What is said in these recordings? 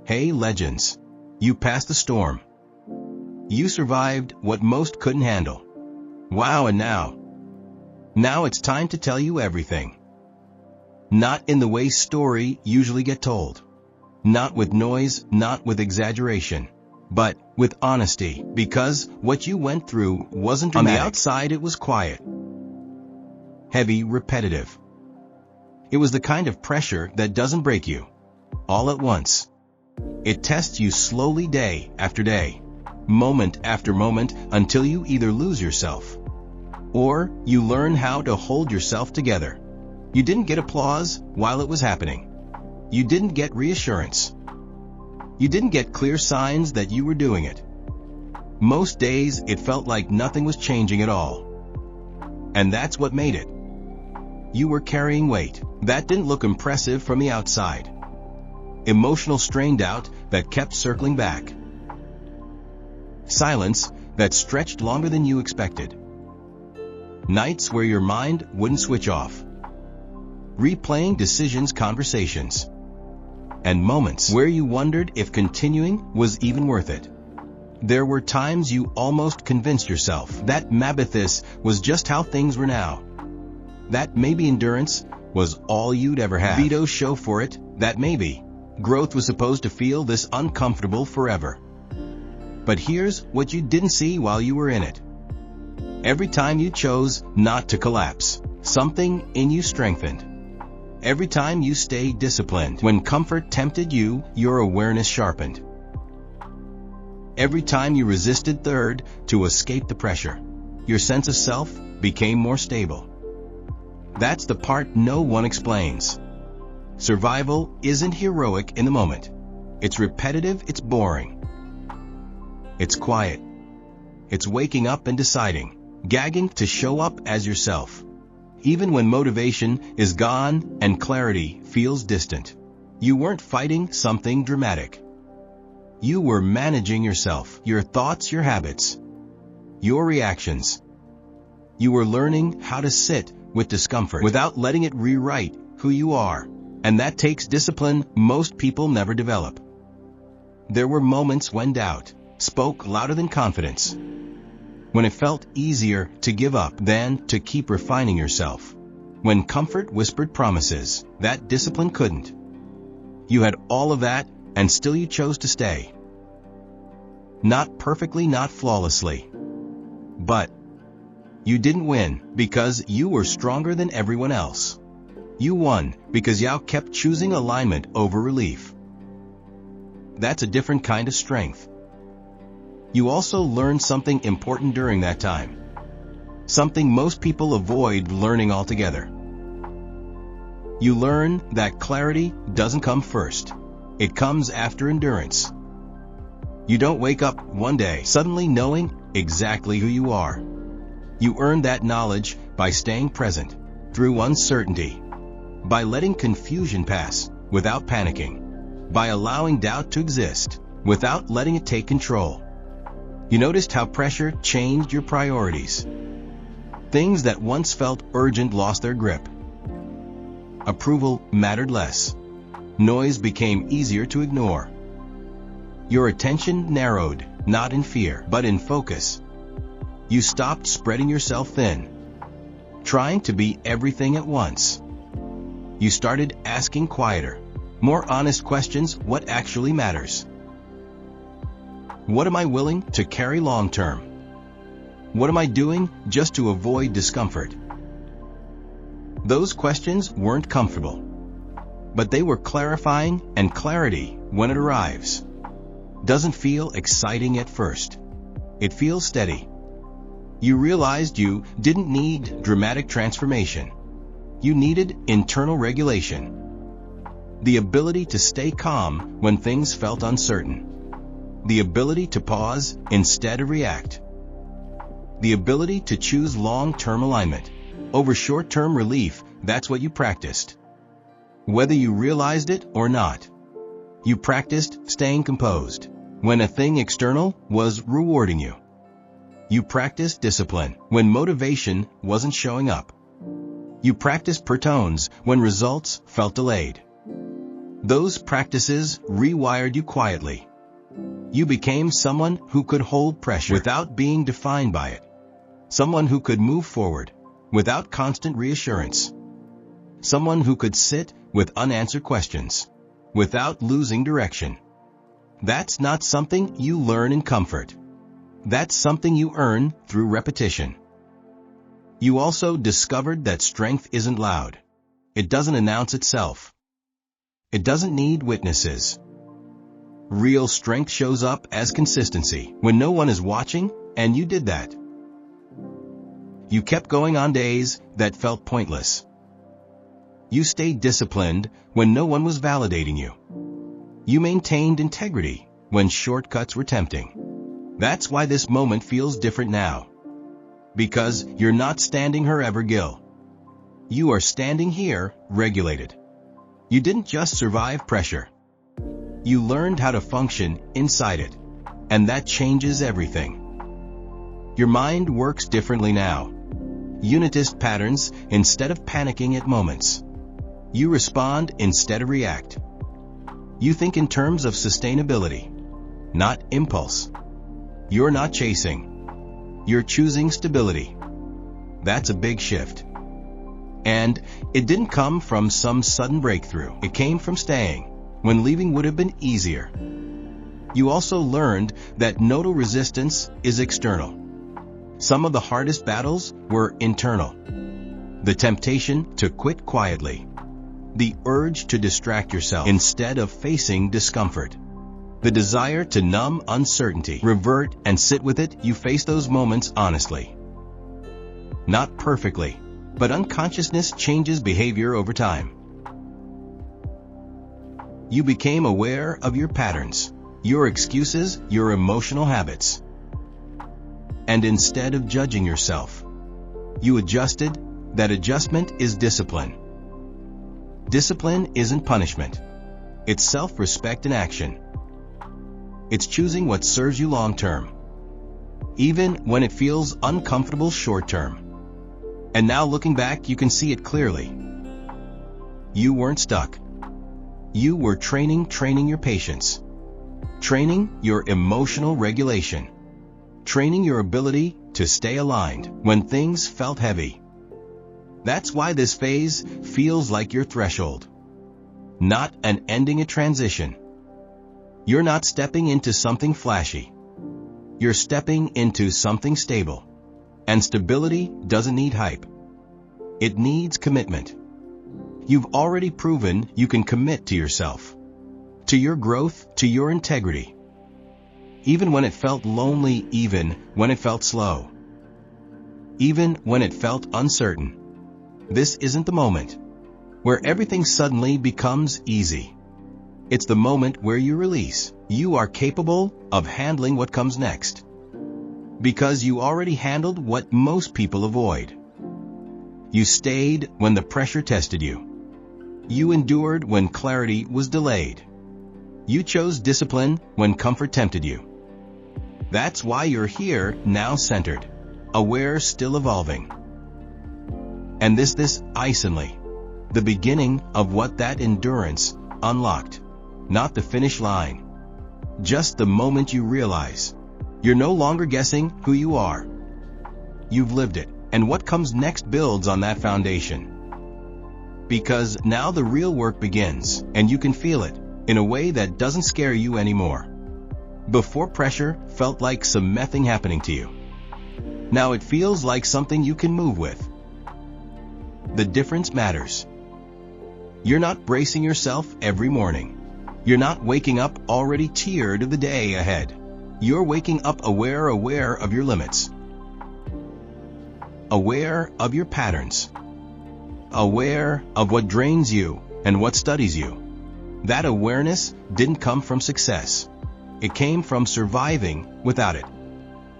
Hey, legends. You passed the storm. You survived what most couldn't handle. Wow, and now? Now it's time to tell you everything. Not in the way stories usually get told. Not with noise, not with exaggeration, but with honesty, because what you went through wasn't dramatic. On the outside, it was quiet, heavy, repetitive. It was the kind of pressure that doesn't break you all at once. It tests you slowly, day after day, moment after moment, until you either lose yourself or you learn how to hold yourself together. You didn't get applause while it was happening. You didn't get reassurance. You didn't get clear signs that you were doing it. Most days, it felt like nothing was changing at all. And that's what made it. You were carrying weight that didn't look impressive from the outside. Emotional strain doubt that kept circling back. Silence that stretched longer than you expected. Nights where your mind wouldn't switch off. Replaying decisions, conversations, and moments where you wondered if continuing was even worth it. There were times you almost convinced yourself that Mabithus was just how things were now. That maybe endurance was all you'd ever have. Veto's show for it, that maybe growth was supposed to feel this uncomfortable forever. But here's what you didn't see while you were in it. Every time you chose not to collapse, something in you strengthened. Every time you stayed disciplined, when comfort tempted you, your awareness sharpened. Every time you resisted to escape the pressure, your sense of self became more stable. That's the part no one explains. Survival isn't heroic in the moment. It's repetitive, it's boring. It's quiet. It's waking up and deciding, gagging to show up as yourself. Even when motivation is gone and clarity feels distant. You weren't fighting something dramatic. You were managing yourself, your thoughts, your habits, your reactions. You were learning how to sit with discomfort without letting it rewrite who you are. And that takes discipline most people never develop. There were moments when doubt spoke louder than confidence. When it felt easier to give up than to keep refining yourself. When comfort whispered promises that discipline couldn't. You had all of that, and still you chose to stay. Not perfectly, not flawlessly. But you didn't win because you were stronger than everyone else. You won because you kept choosing alignment over relief. That's a different kind of strength. You also learned something important during that time. Something most people avoid learning altogether. You learn that clarity doesn't come first. It comes after endurance. You don't wake up one day suddenly knowing exactly who you are. You earn that knowledge by staying present through uncertainty, by letting confusion pass without panicking, by allowing doubt to exist without letting it take control. You noticed how pressure changed your priorities. Things that once felt urgent lost their grip. Approval mattered less. Noise became easier to ignore. Your attention narrowed, not in fear, but in focus. You stopped spreading yourself thin, trying to be everything at once. You started asking quieter, more honest questions: what actually matters? What am I willing to carry long term? What am I doing just to avoid discomfort? Those questions weren't comfortable, but they were clarifying, and clarity, when it arrives, doesn't feel exciting at first. It feels steady. You realized you didn't need dramatic transformation. You needed internal regulation. The ability to stay calm when things felt uncertain. The ability to pause instead of react. The ability to choose long-term alignment over short-term relief. That's what you practiced. Whether you realized it or not, you practiced staying composed when a thing external was rewarding you. You practiced discipline when motivation wasn't showing up. You practiced pertones when results felt delayed. Those practices rewired you quietly. You became someone who could hold pressure without being defined by it. Someone who could move forward without constant reassurance. Someone who could sit with unanswered questions without losing direction. That's not something you learn in comfort. That's something you earn through repetition. You also discovered that strength isn't loud. It doesn't announce itself. It doesn't need witnesses. Real strength shows up as consistency when no one is watching, and you did that. You kept going on days that felt pointless. You stayed disciplined when no one was validating you. You maintained integrity when shortcuts were tempting. That's why this moment feels different now. Because you're not standing wherever Gil. You are standing here, regulated. You didn't just survive pressure. You learned how to function inside it. And that changes everything. Your mind works differently now. You notice patterns instead of panicking at moments. You respond instead of react. You think in terms of sustainability, not impulse. You're not chasing. You're choosing stability. That's a big shift. And it didn't come from some sudden breakthrough. It came from staying when leaving would have been easier. You also learned that nodal resistance is external. Some of the hardest battles were internal. The temptation to quit quietly. The urge to distract yourself instead of facing discomfort. The desire to numb uncertainty, revert and sit with it. You face those moments honestly. Not perfectly, but unconsciousness changes behavior over time. You became aware of your patterns, your excuses, your emotional habits. And instead of judging yourself, you adjusted. That adjustment is discipline. Discipline isn't punishment. It's self-respect in action. It's choosing what serves you long-term, even when it feels uncomfortable short-term. And now looking back, you can see it clearly. You weren't stuck. You were training your patience, training your emotional regulation, training your ability to stay aligned when things felt heavy. That's why this phase feels like your threshold, not an ending, a transition. You're not stepping into something flashy. You're stepping into something stable. And stability doesn't need hype. It needs commitment. You've already proven you can commit to yourself, to your growth, to your integrity. Even when it felt lonely, even when it felt slow, even when it felt uncertain. This isn't the moment where everything suddenly becomes easy. It's the moment where you release. You are capable of handling what comes next. Because you already handled what most people avoid. You stayed when the pressure tested you. You endured when clarity was delayed. You chose discipline when comfort tempted you. That's why you're here now, centered, aware, still evolving. And this instantly, the beginning of what that endurance unlocked. Not the finish line. Just the moment you realize you're no longer guessing who you are. You've lived it, and what comes next builds on that foundation. Because now the real work begins, and you can feel it in a way that doesn't scare you anymore. Before, pressure felt like some mething happening to you. Now it feels like something you can move with. The difference matters. You're not bracing yourself every morning. You're not waking up already tired of the day ahead. You're waking up aware of your limits. Aware of your patterns. Aware of what drains you and what studies you. That awareness didn't come from success. It came from surviving without it.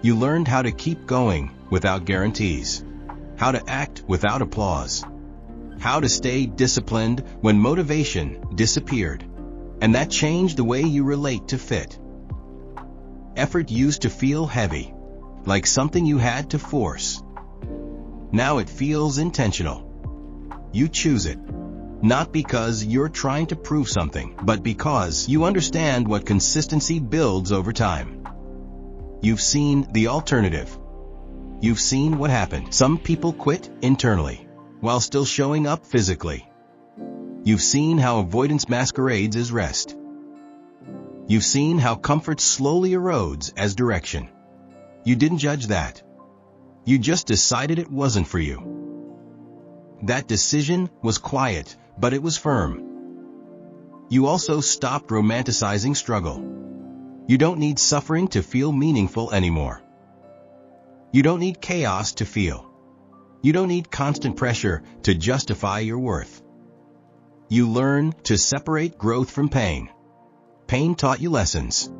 You learned how to keep going without guarantees. How to act without applause. How to stay disciplined when motivation disappeared. And that changed the way you relate to fit. Effort used to feel heavy, like something you had to force. Now it feels intentional. You choose it. Not because you're trying to prove something, but because you understand what consistency builds over time. You've seen the alternative. You've seen what happened. Some people quit internally, while still showing up physically. You've seen how avoidance masquerades as rest. You've seen how comfort slowly erodes as direction. You didn't judge that. You just decided it wasn't for you. That decision was quiet, but it was firm. You also stopped romanticizing struggle. You don't need suffering to feel meaningful anymore. You don't need chaos to feel. You don't need constant pressure to justify your worth. You learn to separate growth from pain. Pain taught you lessons.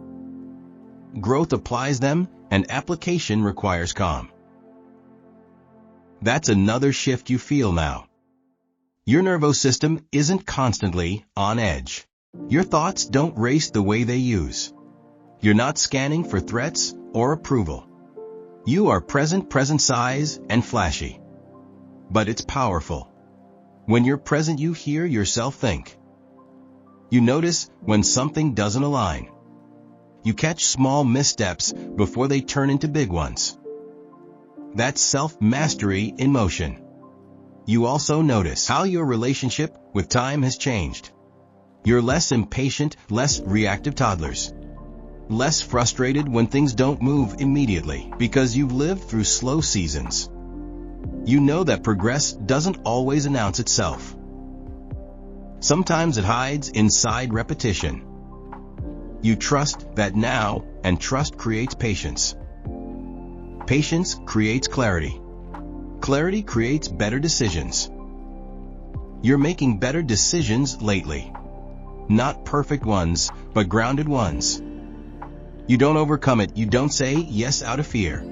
Growth applies them, and application requires calm. That's another shift you feel now. Your nervous system isn't constantly on edge. Your thoughts don't race the way they use. You're not scanning for threats or approval. You are present size and flashy. But it's powerful. When you're present, you hear yourself think. You notice when something doesn't align. You catch small missteps before they turn into big ones. That's self-mastery in motion. You also notice how your relationship with time has changed. You're less impatient, less reactive toddlers. Less frustrated when things don't move immediately because you've lived through slow seasons. You know that progress doesn't always announce itself. Sometimes it hides inside repetition. You trust that now, and trust creates patience. Patience creates clarity. Clarity creates better decisions. You're making better decisions lately. Not perfect ones, but grounded ones. You don't overcome it. You don't say yes out of fear.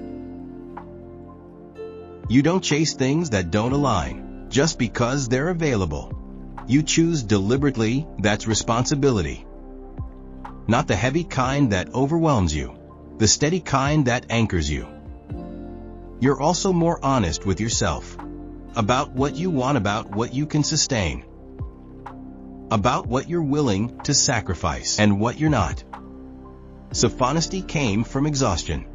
You don't chase things that don't align just because they're available. You choose deliberately. That's responsibility. Not the heavy kind that overwhelms you, the steady kind that anchors you. You're also more honest with yourself about what you want, about what you can sustain, about what you're willing to sacrifice and what you're not. Self-honesty came from exhaustion,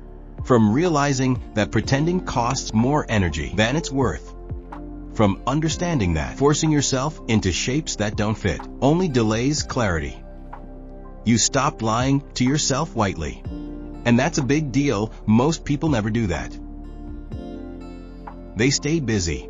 from realizing that pretending costs more energy than it's worth, from understanding that forcing yourself into shapes that don't fit only delays clarity. You stopped lying to yourself whitely, and that's a big deal. Most people never do that. They stay busy,